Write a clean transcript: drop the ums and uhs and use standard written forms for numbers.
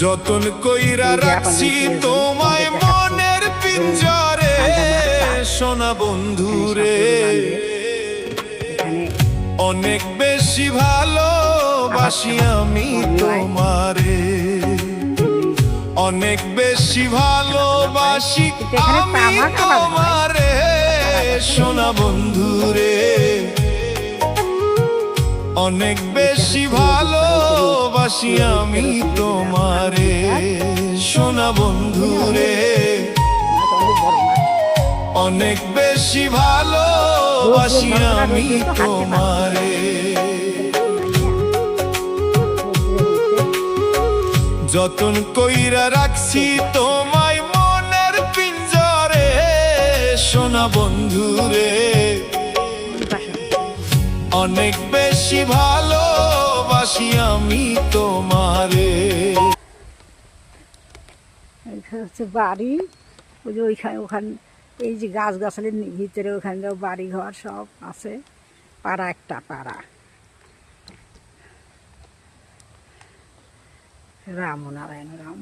যতন কইরা রাখছি তোমায় মনের পিঞ্জরে সোনা বন্ধুরে, অনেক বেশি ভালোবাসি আমি তোমারে, অনেক বেশি ভালোবাসি আমি তোমারে সোনা বন্ধুরে, অনেক বেশি ভালোবাসি আমি তোমারে সোনা বন্ধুরে, অনেক বেশি ভালোবাসি আমি তোমারে। যতন কইরা রাখছি তোমায় মনের পিঞ্জরে সোনা বন্ধুরে, অনেক বেশি ভালোবাসি আমি তোমারে। হচ্ছে বাড়ি, ওই যে ওখানে এই যে গাছগাছালির ভিতরে ওখানে বাড়ি ঘর সব আছে, পাড়া একটা পাড়া। রাম নারায়ণ রাম।